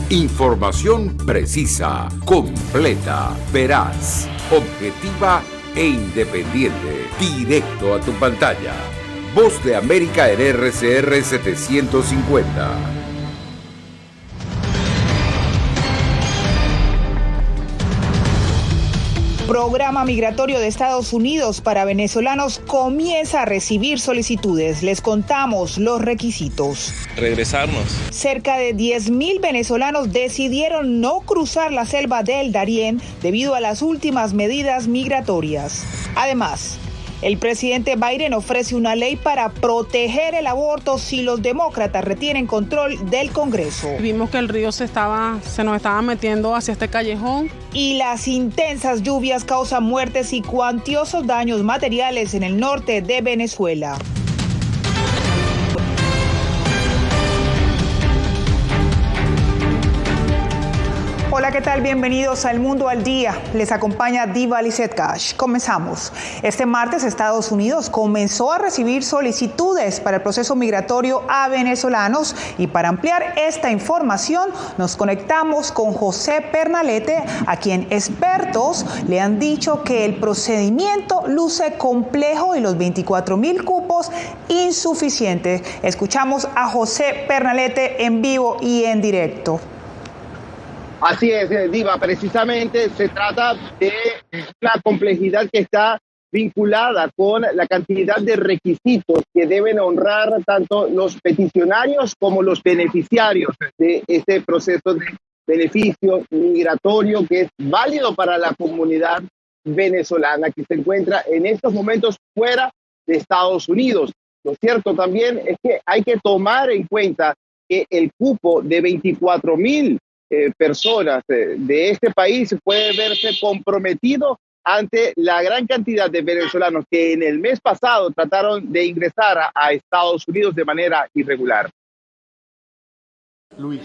Información precisa, completa, veraz, objetiva e independiente. Directo a tu pantalla. Voz de América en RCR 750. Programa migratorio de Estados Unidos para venezolanos comienza a recibir solicitudes. Les contamos los requisitos. Regresarnos. Cerca de 10,000 venezolanos decidieron no cruzar la selva del Darién debido a las últimas medidas migratorias. Además, el presidente Biden ofrece una ley para proteger el aborto si los demócratas retienen control del Congreso. Vimos que el río se nos estaba metiendo hacia este callejón. Y las intensas lluvias causan muertes y cuantiosos daños materiales en el norte de Venezuela. Hola, ¿qué tal? Bienvenidos al Mundo al Día. Les acompaña Diva Lizeth Cash. Comenzamos. Este martes, Estados Unidos comenzó a recibir solicitudes para el proceso migratorio a venezolanos y para ampliar esta información nos conectamos con José Pernalete, a quien expertos le han dicho que el procedimiento luce complejo y los 24,000 cupos insuficientes. Escuchamos a José Pernalete en vivo y en directo. Así es, Diva, precisamente se trata de la complejidad que está vinculada con la cantidad de requisitos que deben honrar tanto los peticionarios como los beneficiarios de este proceso de beneficio migratorio que es válido para la comunidad venezolana que se encuentra en estos momentos fuera de Estados Unidos. Lo cierto también es que hay que tomar en cuenta que el cupo de 24,000 personas de este país puede verse comprometido ante la gran cantidad de venezolanos que en el mes pasado trataron de ingresar a Estados Unidos de manera irregular. Luis.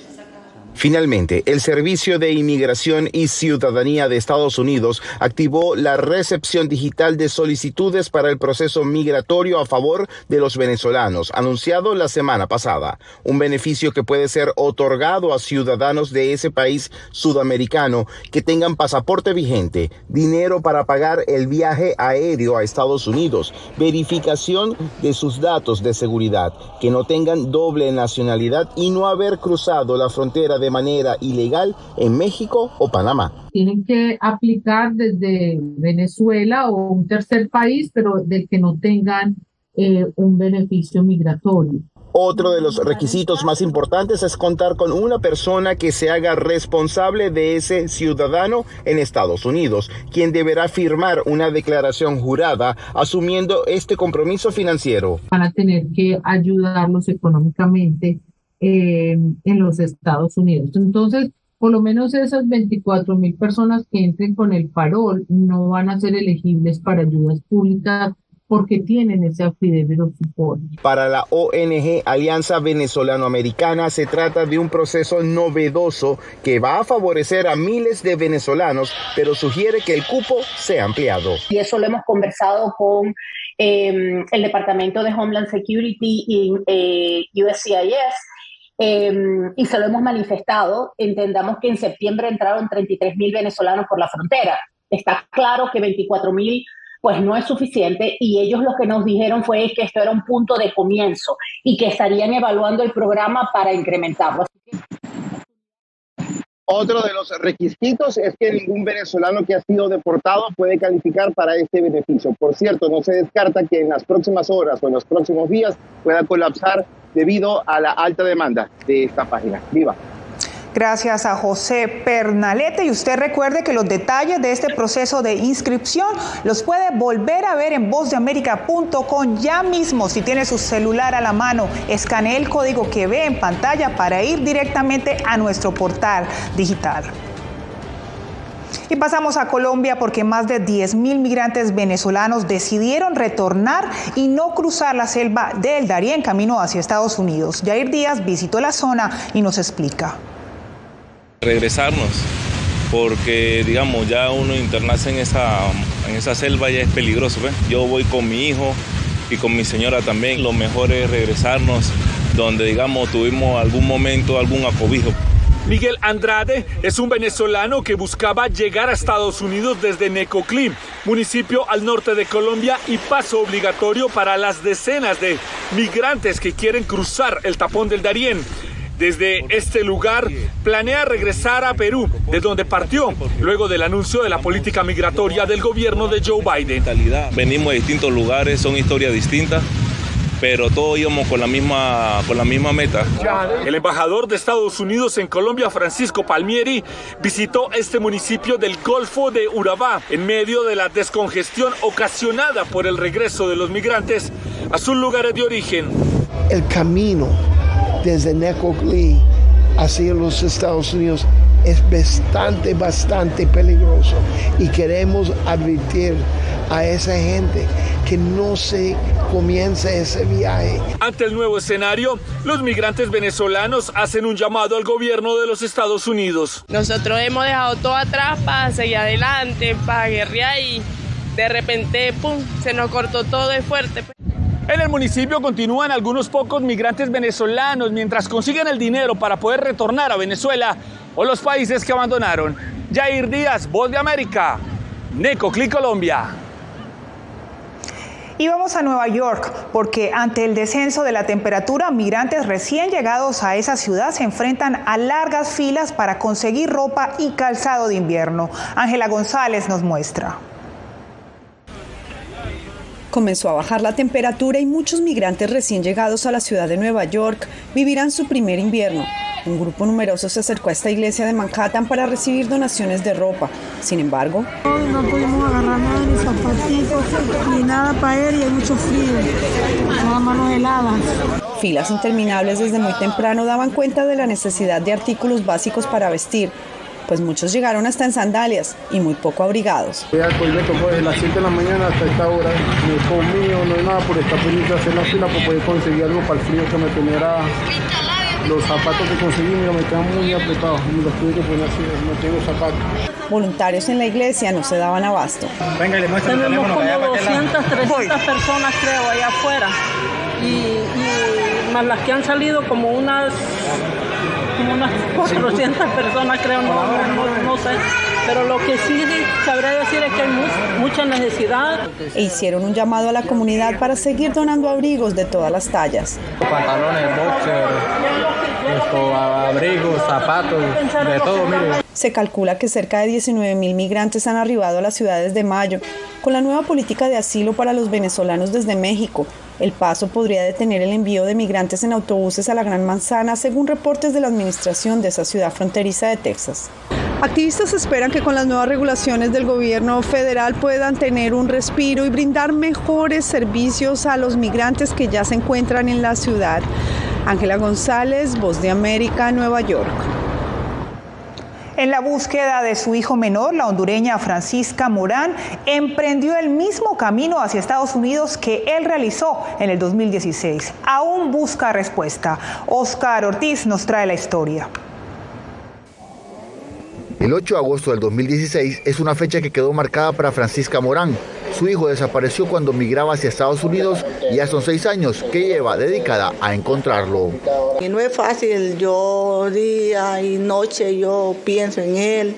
Finalmente, el Servicio de Inmigración y Ciudadanía de Estados Unidos activó la recepción digital de solicitudes para el proceso migratorio a favor de los venezolanos, anunciado la semana pasada. Un beneficio que puede ser otorgado a ciudadanos de ese país sudamericano que tengan pasaporte vigente, dinero para pagar el viaje aéreo a Estados Unidos, verificación de sus datos de seguridad, que no tengan doble nacionalidad y no haber cruzado la frontera de manera ilegal en México o Panamá. Tienen que aplicar desde Venezuela o un tercer país, pero del que no tengan un beneficio migratorio. Otro de los requisitos más importantes es contar con una persona que se haga responsable de ese ciudadano en Estados Unidos, quien deberá firmar una declaración jurada asumiendo este compromiso financiero. Van a tener que ayudarlos económicamente en los Estados Unidos. Entonces, por lo menos esas 24,000 personas que entren con el parol no van a ser elegibles para ayudas públicas porque tienen ese affidavit of support. Para la ONG Alianza Venezolano-Americana se trata de un proceso novedoso que va a favorecer a miles de venezolanos, pero sugiere que el cupo sea ampliado. Y eso lo hemos conversado con el Departamento de Homeland Security y USCIS. Y se lo hemos manifestado. Entendamos que en septiembre entraron 33,000 venezolanos por la frontera. Está claro que 24,000 pues no es suficiente y ellos lo que nos dijeron fue que esto era un punto de comienzo y que estarían evaluando el programa para incrementarlo. Otro de los requisitos es que ningún venezolano que ha sido deportado puede calificar para este beneficio. Por cierto, no se descarta que en las próximas horas o en los próximos días pueda colapsar debido a la alta demanda de esta página. Viva. Gracias a José Pernalete. Y usted recuerde que los detalles de este proceso de inscripción los puede volver a ver en vozdeamerica.com ya mismo. Si tiene su celular a la mano, escanee el código que ve en pantalla para ir directamente a nuestro portal digital. Y pasamos a Colombia porque más de 10,000 migrantes venezolanos decidieron retornar y no cruzar la selva del Darién camino hacia Estados Unidos. Yair Díaz visitó la zona y nos explica. Regresarnos, porque digamos ya uno internarse en esa selva ya es peligroso, ¿ves? Yo voy con mi hijo y con mi señora también. Lo mejor es regresarnos donde digamos tuvimos algún momento, algún acobijo. Miguel Andrade es un venezolano que buscaba llegar a Estados Unidos desde Necoclí, municipio al norte de Colombia, y paso obligatorio para las decenas de migrantes que quieren cruzar el tapón del Darién. Desde este lugar planea regresar a Perú, de donde partió, luego del anuncio de la política migratoria del gobierno de Joe Biden. Venimos de distintos lugares, son historias distintas, pero todos íbamos con la misma meta. El embajador de Estados Unidos en Colombia, Francisco Palmieri, visitó este municipio del Golfo de Urabá en medio de la descongestión ocasionada por el regreso de los migrantes a sus lugares de origen. El camino desde Necoclí hacia los Estados Unidos es bastante peligroso y queremos advertir a esa gente que no se comience ese viaje. Ante el nuevo escenario, los migrantes venezolanos hacen un llamado al gobierno de los Estados Unidos. Nosotros hemos dejado todo atrás para seguir adelante, para guerrear, y de repente, ¡pum!, se nos cortó todo de fuerte. En el municipio continúan algunos pocos migrantes venezolanos mientras consiguen el dinero para poder retornar a Venezuela o los países que abandonaron. Jair Díaz, Voz de América, Necoclí, Colombia. Y vamos a Nueva York, porque ante el descenso de la temperatura, migrantes recién llegados a esa ciudad se enfrentan a largas filas para conseguir ropa y calzado de invierno. Ángela González nos muestra. Comenzó a bajar la temperatura y muchos migrantes recién llegados a la ciudad de Nueva York vivirán su primer invierno. Un grupo numeroso se acercó a esta iglesia de Manhattan para recibir donaciones de ropa. Sin embargo, hoy no pudimos agarrar nada, ni zapatitos, ni nada para él, y hay mucho frío, nada manos heladas. Filas interminables desde muy temprano daban cuenta de la necesidad de artículos básicos para vestir, pues muchos llegaron hasta en sandalias y muy poco abrigados. Hoy me tocó desde las 7 de la mañana hasta esta hora, no he comido, no hay nada por estar pendiente de hacer la fila para poder conseguir algo para el frío que me tuviera. Los zapatos que conseguí, mira, me quedan muy apretados, me los tuve que poner así, no tengo zapatos. Voluntarios en la iglesia no se daban abasto. Venga, le muestro el teléfono. Tenemos como 200, 300 personas, creo, allá afuera, y más las que han salido como unas 400 personas, creo, no sé. Pero lo que sí sabré decir es que hay mucha necesidad. E hicieron un llamado a la comunidad para seguir donando abrigos de todas las tallas. Pantalones, boxer, abrigos, zapatos, de todo, mire. Se calcula que cerca de 19.000 migrantes han arribado a las ciudades de mayo. Con la nueva política de asilo para los venezolanos desde México, El Paso podría detener el envío de migrantes en autobuses a la Gran Manzana, según reportes de la administración de esa ciudad fronteriza de Texas. Activistas esperan que con las nuevas regulaciones del gobierno federal puedan tener un respiro y brindar mejores servicios a los migrantes que ya se encuentran en la ciudad. Ángela González, Voz de América, Nueva York. En la búsqueda de su hijo menor, la hondureña Francisca Morán emprendió el mismo camino hacia Estados Unidos que él realizó en el 2016. Aún busca respuesta. Oscar Ortiz nos trae la historia. El 8 de agosto del 2016 es una fecha que quedó marcada para Francisca Morán. Su hijo desapareció cuando migraba hacia Estados Unidos y ya son 6 años que lleva dedicada a encontrarlo. Y no es fácil, yo día y noche yo pienso en él,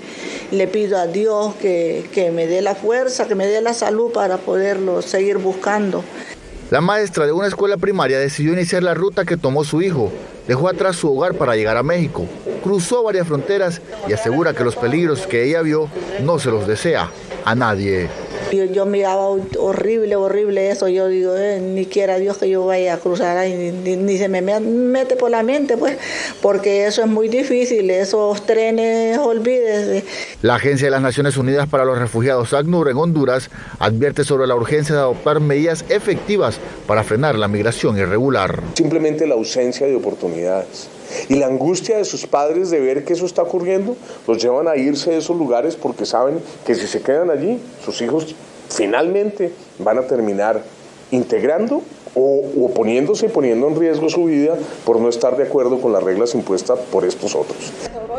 le pido a Dios que me dé la fuerza, que me dé la salud para poderlo seguir buscando. La maestra de una escuela primaria decidió iniciar la ruta que tomó su hijo. Dejó atrás su hogar para llegar a México. Cruzó varias fronteras y asegura que los peligros que ella vio no se los desea a nadie. Yo miraba horrible eso, yo digo, ni quiera Dios que yo vaya a cruzar ahí, ni se me mete por la mente, pues, porque eso es muy difícil, esos trenes, olvídese. La Agencia de las Naciones Unidas para los Refugiados, ACNUR, en Honduras, advierte sobre la urgencia de adoptar medidas efectivas para frenar la migración irregular. Simplemente la ausencia de oportunidades y la angustia de sus padres de ver que eso está ocurriendo los llevan a irse de esos lugares porque saben que si se quedan allí, sus hijos finalmente van a terminar integrando o oponiéndose y poniendo en riesgo su vida por no estar de acuerdo con las reglas impuestas por estos otros.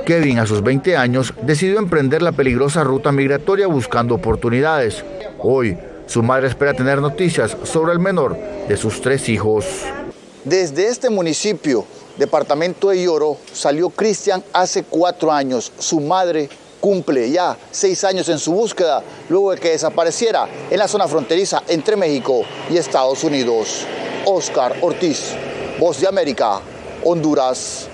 Kevin, a sus 20 años, decidió emprender la peligrosa ruta migratoria buscando oportunidades. Hoy, su madre espera tener noticias sobre el menor de sus 3 hijos. Desde este municipio departamento de Lloro, salió Cristian hace 4 años. Su madre cumple ya 6 años en su búsqueda luego de que desapareciera en la zona fronteriza entre México y Estados Unidos. Oscar Ortiz, Voz de América, Honduras.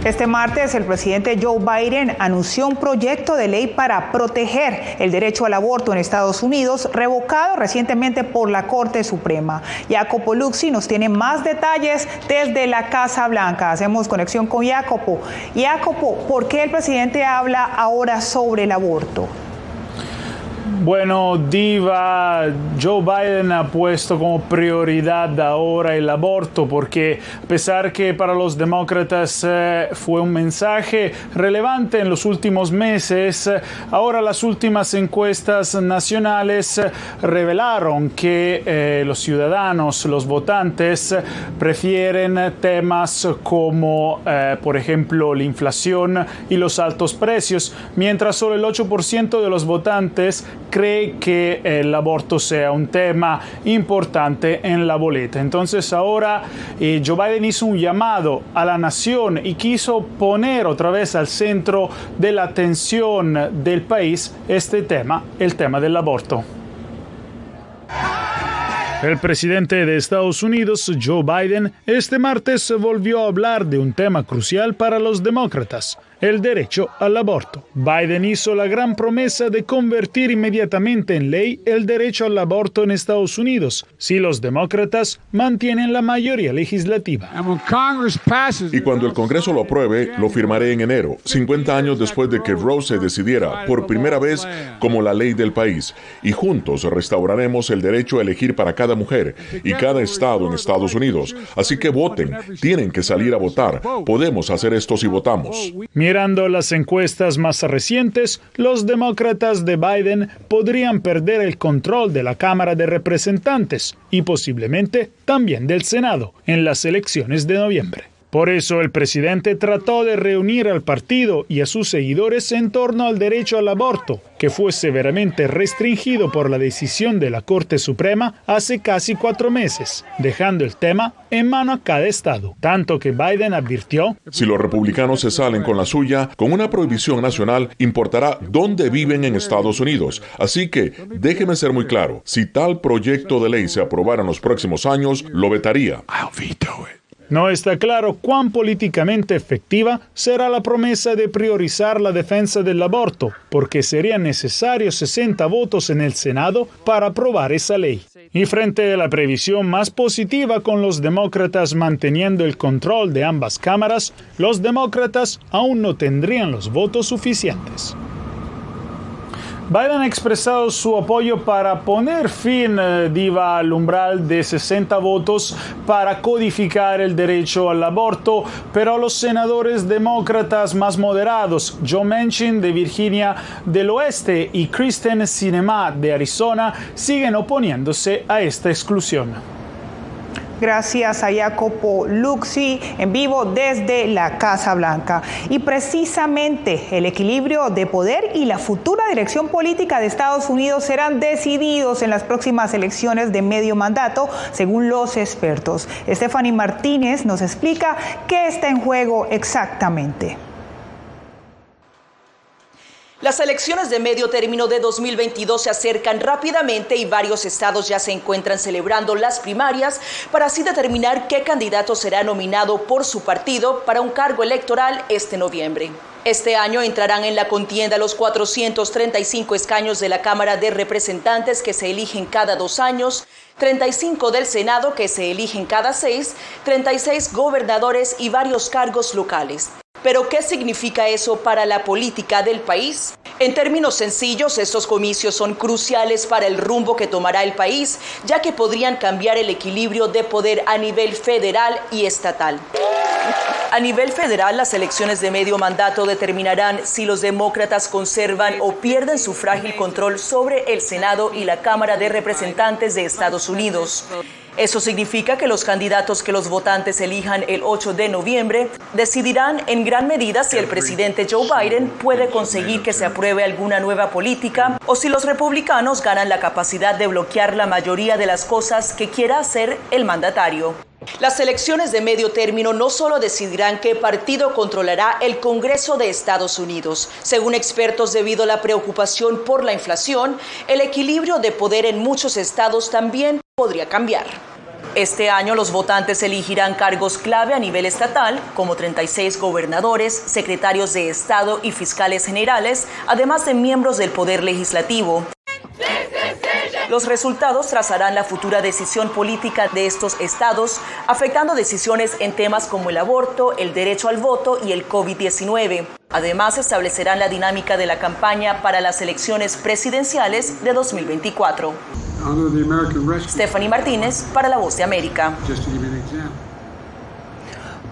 Este martes, el presidente Joe Biden anunció un proyecto de ley para proteger el derecho al aborto en Estados Unidos, revocado recientemente por la Corte Suprema. Jacopo Luxi nos tiene más detalles desde la Casa Blanca. Hacemos conexión con Jacopo. Jacopo, ¿por qué el presidente habla ahora sobre el aborto? Bueno, Diva, Joe Biden ha puesto como prioridad ahora el aborto porque a pesar que para los demócratas fue un mensaje relevante en los últimos meses, ahora las últimas encuestas nacionales revelaron que los ciudadanos, los votantes, prefieren temas como, por ejemplo, la inflación y los altos precios, mientras solo el 8% de los votantes cree que el aborto sea un tema importante en la boleta. Entonces ahora Joe Biden hizo un llamado a la nación y quiso poner otra vez al centro de la atención del país este tema, el tema del aborto. El presidente de Estados Unidos, Joe Biden, este martes volvió a hablar de un tema crucial para los demócratas, el derecho al aborto. Biden hizo la gran promesa de convertir inmediatamente en ley el derecho al aborto en Estados Unidos, si los demócratas mantienen la mayoría legislativa. Y cuando el Congreso lo apruebe, lo firmaré en enero, 50 años después de que Roe se decidiera por primera vez como la ley del país. Y juntos restauraremos el derecho a elegir para cada mujer y cada estado en Estados Unidos. Así que voten, tienen que salir a votar. Podemos hacer esto si votamos. Mirando las encuestas más recientes, los demócratas de Biden podrían perder el control de la Cámara de Representantes y posiblemente también del Senado en las elecciones de noviembre. Por eso el presidente trató de reunir al partido y a sus seguidores en torno al derecho al aborto, que fue severamente restringido por la decisión de la Corte Suprema hace casi 4 meses, dejando el tema en mano a cada estado. Tanto que Biden advirtió: si los republicanos se salen con la suya, con una prohibición nacional, importará dónde viven en Estados Unidos. Así que, déjeme ser muy claro, si tal proyecto de ley se aprobara en los próximos años, lo vetaría. No está claro cuán políticamente efectiva será la promesa de priorizar la defensa del aborto, porque serían necesarios 60 votos en el Senado para aprobar esa ley. Y frente a la previsión más positiva con los demócratas manteniendo el control de ambas cámaras, los demócratas aún no tendrían los votos suficientes. Biden ha expresado su apoyo para poner fin, Diva, al umbral de 60 votos para codificar el derecho al aborto, pero los senadores demócratas más moderados, Joe Manchin de Virginia del Oeste y Kristen Sinema de Arizona, siguen oponiéndose a esta exclusión. Gracias a Jacopo Luxi, en vivo desde la Casa Blanca. Y precisamente el equilibrio de poder y la futura dirección política de Estados Unidos serán decididos en las próximas elecciones de medio mandato, según los expertos. Stephanie Martínez nos explica qué está en juego exactamente. Las elecciones de medio término de 2022 se acercan rápidamente y varios estados ya se encuentran celebrando las primarias para así determinar qué candidato será nominado por su partido para un cargo electoral este noviembre. Este año entrarán en la contienda los 435 escaños de la Cámara de Representantes que se eligen cada 2 años, 35 del Senado que se eligen cada 6, 36 gobernadores y varios cargos locales. ¿Pero qué significa eso para la política del país? En términos sencillos, estos comicios son cruciales para el rumbo que tomará el país, ya que podrían cambiar el equilibrio de poder a nivel federal y estatal. A nivel federal, las elecciones de medio mandato determinarán si los demócratas conservan o pierden su frágil control sobre el Senado y la Cámara de Representantes de Estados Unidos. Eso significa que los candidatos que los votantes elijan el 8 de noviembre decidirán en gran medida si el presidente Joe Biden puede conseguir que se apruebe alguna nueva política o si los republicanos ganan la capacidad de bloquear la mayoría de las cosas que quiera hacer el mandatario. Las elecciones de medio término no solo decidirán qué partido controlará el Congreso de Estados Unidos. Según expertos, debido a la preocupación por la inflación, el equilibrio de poder en muchos estados también podría cambiar. Este año los votantes elegirán cargos clave a nivel estatal, como 36 gobernadores, secretarios de Estado y fiscales generales, además de miembros del Poder Legislativo. Los resultados trazarán la futura decisión política de estos estados, afectando decisiones en temas como el aborto, el derecho al voto y el COVID-19. Además, establecerán la dinámica de la campaña para las elecciones presidenciales de 2024. Stephanie Martínez, para La Voz de América.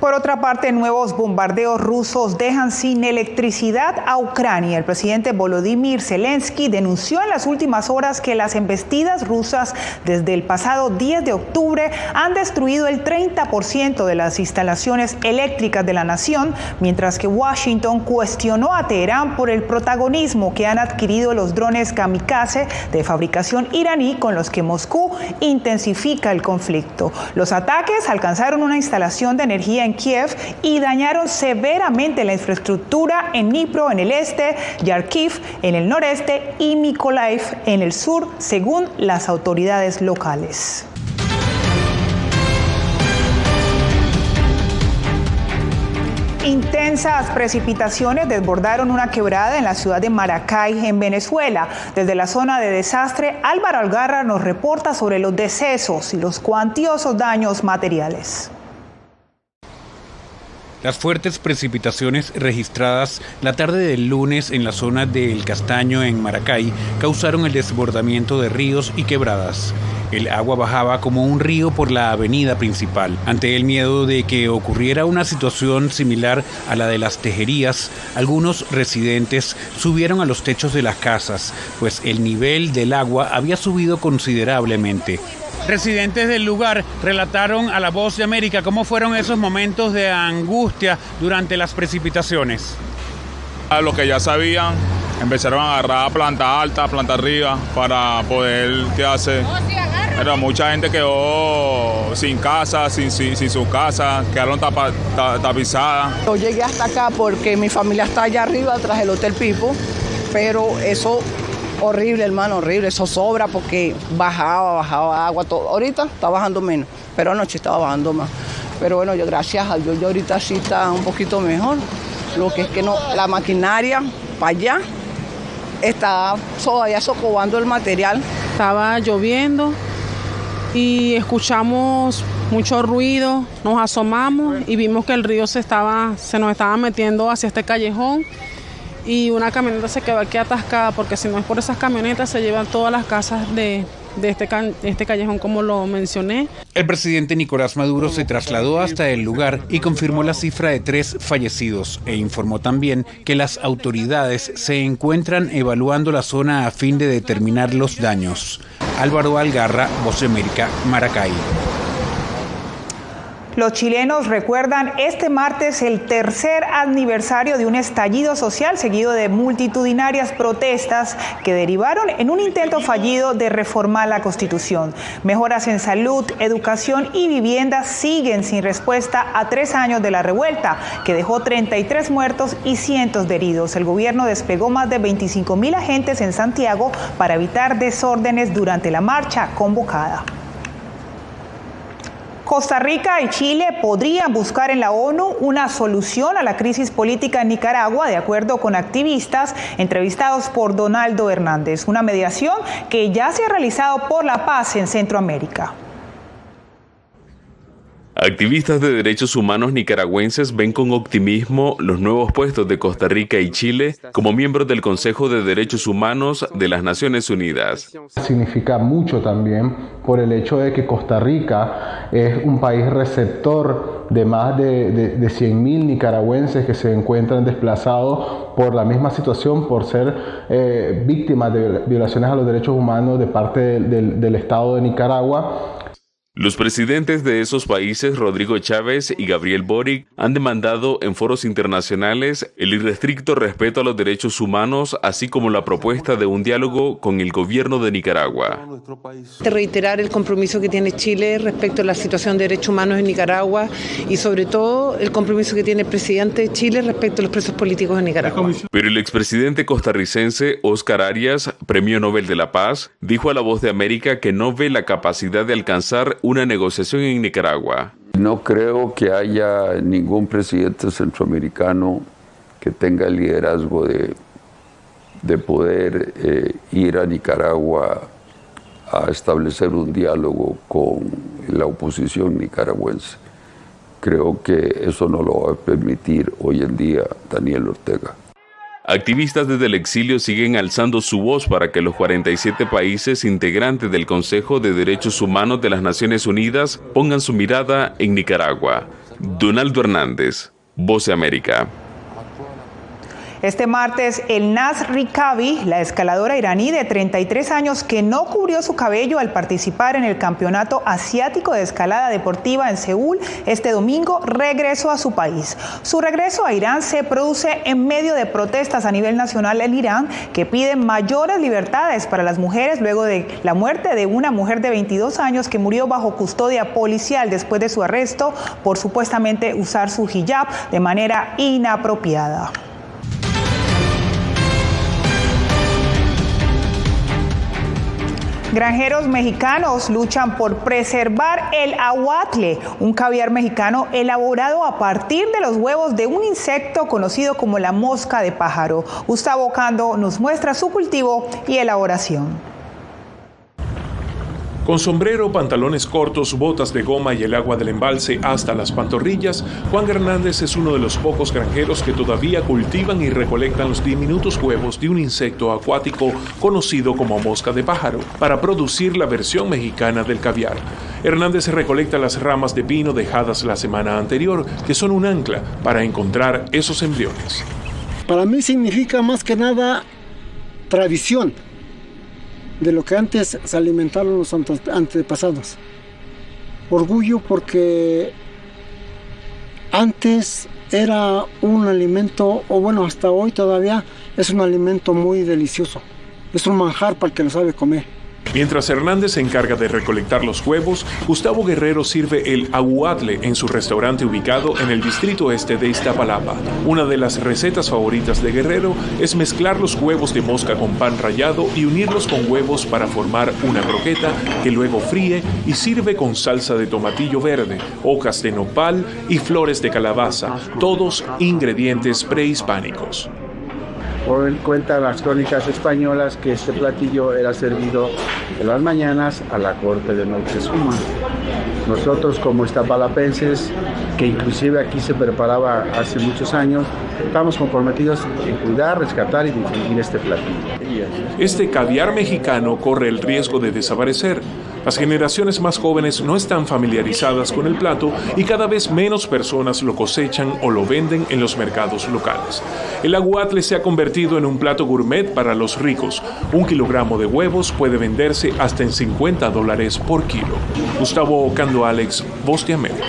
Por otra parte, nuevos bombardeos rusos dejan sin electricidad a Ucrania. El presidente Volodymyr Zelensky denunció en las últimas horas que las embestidas rusas desde el pasado 10 de octubre han destruido el 30% de las instalaciones eléctricas de la nación, mientras que Washington cuestionó a Teherán por el protagonismo que han adquirido los drones kamikaze de fabricación iraní con los que Moscú intensifica el conflicto. Los ataques alcanzaron una instalación de energía en Kiev y dañaron severamente la infraestructura en Dnipro en el este, Yarkiv en el noreste y Mykolaiv en el sur, según las autoridades locales. Intensas precipitaciones desbordaron una quebrada en la ciudad de Maracay, en Venezuela. Desde la zona de desastre, Álvaro Algarra nos reporta sobre los decesos y los cuantiosos daños materiales. Las fuertes precipitaciones registradas la tarde del lunes en la zona de El Castaño, en Maracay, causaron el desbordamiento de ríos y quebradas. El agua bajaba como un río por la avenida principal. Ante el miedo de que ocurriera una situación similar a la de las tejerías, algunos residentes subieron a los techos de las casas, pues el nivel del agua había subido considerablemente. Residentes del lugar relataron a La Voz de América cómo fueron esos momentos de angustia durante las precipitaciones. A los que ya sabían, empezaron a agarrar planta alta, planta arriba, para poder quedarse. Pero mucha gente quedó sin casa, sin su casa, quedaron tapizadas. Yo llegué hasta acá porque mi familia está allá arriba, tras el Hotel Pipo, pero eso... horrible, hermano, horrible. Eso sobra porque bajaba agua. Todo. Ahorita está bajando menos, pero anoche estaba bajando más. Pero bueno, yo gracias a Dios, yo ahorita sí está un poquito mejor. Lo que es que no, la maquinaria para allá está todavía socavando el material. Estaba lloviendo y escuchamos mucho ruido, nos asomamos y vimos que el río se nos estaba metiendo hacia este callejón. Y una camioneta se quedó aquí atascada, porque si no es por esas camionetas se llevan todas las casas de este callejón, como lo mencioné. El presidente Nicolás Maduro se trasladó hasta el lugar y confirmó la cifra de 3 fallecidos e informó también que las autoridades se encuentran evaluando la zona a fin de determinar los daños. Álvaro Algarra, Voz de América, Maracay. Los chilenos recuerdan este martes el tercer aniversario de un estallido social seguido de multitudinarias protestas que derivaron en un intento fallido de reformar la Constitución. Mejoras en salud, educación y vivienda siguen sin respuesta a 3 años de la revuelta, que dejó 33 muertos y cientos de heridos. El gobierno desplegó más de 25.000 agentes en Santiago para evitar desórdenes durante la marcha convocada. Costa Rica y Chile podrían buscar en la ONU una solución a la crisis política en Nicaragua, de acuerdo con activistas entrevistados por Donaldo Hernández. Una mediación que ya se ha realizado por la paz en Centroamérica. Activistas de derechos humanos nicaragüenses ven con optimismo los nuevos puestos de Costa Rica y Chile como miembros del Consejo de Derechos Humanos de las Naciones Unidas. Significa mucho también por el hecho de que Costa Rica es un país receptor de más de 100.000 nicaragüenses que se encuentran desplazados por la misma situación, por ser víctimas de violaciones a los derechos humanos de parte del Estado de Nicaragua. Los presidentes de esos países, Rodrigo Chávez y Gabriel Boric, han demandado en foros internacionales el irrestricto respeto a los derechos humanos, así como la propuesta de un diálogo con el gobierno de Nicaragua. Reiterar el compromiso que tiene Chile respecto a la situación de derechos humanos en Nicaragua y sobre todo el compromiso que tiene el presidente de Chile respecto a los presos políticos en Nicaragua. Pero el expresidente costarricense Óscar Arias, Premio Nobel de la Paz, dijo a La Voz de América que no ve la capacidad de alcanzar una negociación en Nicaragua. No creo que haya ningún presidente centroamericano que tenga el liderazgo de poder ir a Nicaragua a establecer un diálogo con la oposición nicaragüense. Creo que eso no lo va a permitir hoy en día Daniel Ortega. Activistas desde el exilio siguen alzando su voz para que los 47 países integrantes del Consejo de Derechos Humanos de las Naciones Unidas pongan su mirada en Nicaragua. Donaldo Hernández, Voz de América. Este martes, el Naz Rikabi, la escaladora iraní de 33 años que no cubrió su cabello al participar en el Campeonato Asiático de Escalada Deportiva en Seúl, este domingo regresó a su país. Su regreso a Irán se produce en medio de protestas a nivel nacional en Irán que piden mayores libertades para las mujeres luego de la muerte de una mujer de 22 años que murió bajo custodia policial después de su arresto por supuestamente usar su hijab de manera inapropiada. Granjeros mexicanos luchan por preservar el ahuatle, un caviar mexicano elaborado a partir de los huevos de un insecto conocido como la mosca de pájaro. Gustavo Cando nos muestra su cultivo y elaboración. Con sombrero, pantalones cortos, botas de goma y el agua del embalse hasta las pantorrillas, Juan Hernández es uno de los pocos granjeros que todavía cultivan y recolectan los diminutos huevos de un insecto acuático conocido como mosca de pájaro, para producir la versión mexicana del caviar. Hernández recolecta las ramas de pino dejadas la semana anterior, que son un ancla para encontrar esos embriones. Para mí significa más que nada tradición de lo que antes se alimentaron los antepasados. Orgullo porque antes era un alimento, o bueno, hasta hoy todavía es un alimento muy delicioso. Es un manjar para el que lo sabe comer. Mientras Hernández se encarga de recolectar los huevos, Gustavo Guerrero sirve el ahuatle en su restaurante ubicado en el distrito este de Iztapalapa. Una de las recetas favoritas de Guerrero es mezclar los huevos de mosca con pan rallado y unirlos con huevos para formar una croqueta que luego fríe y sirve con salsa de tomatillo verde, hojas de nopal y flores de calabaza, todos ingredientes prehispánicos. Cuentan las crónicas españolas que este platillo era servido en las mañanas a la corte de Moctezuma. Nosotros como iztapalapenses, que inclusive aquí se preparaba hace muchos años, estamos comprometidos en cuidar, rescatar y difundir este platillo. Este caviar mexicano corre el riesgo de desaparecer. Las generaciones más jóvenes no están familiarizadas con el plato y cada vez menos personas lo cosechan o lo venden en los mercados locales. El ahuatle se ha convertido en un plato gourmet para los ricos. 1 kilogramo de huevos puede venderse hasta en $50 por kilo. Gustavo Ocando Alex, Voz de América.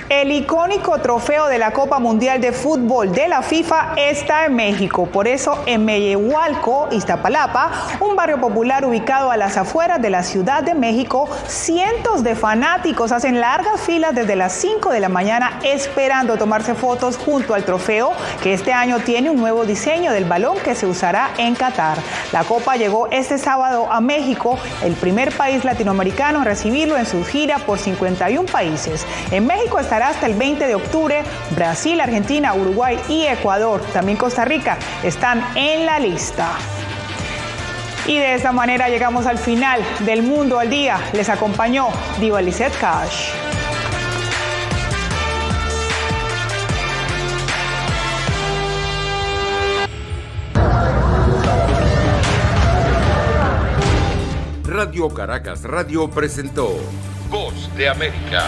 El icónico trofeo de la Copa Mundial de Fútbol de la FIFA está en México. Por eso, en Mellehualco, Iztapalapa, un barrio popular ubicado a las afueras de la Ciudad de México, cientos de fanáticos hacen largas filas desde las 5 de la mañana esperando tomarse fotos junto al trofeo, que este año tiene un nuevo diseño del balón que se usará en Qatar. La Copa llegó este sábado a México, el primer país latinoamericano en recibirlo en su gira por 51 países. En México estará hasta el 20 de octubre, Brasil, Argentina, Uruguay y Ecuador, también Costa Rica, están en la lista. Y de esta manera llegamos al final del Mundo al Día. Les acompañó Diva Lizeth Cash. Radio Caracas Radio presentó Voz de América.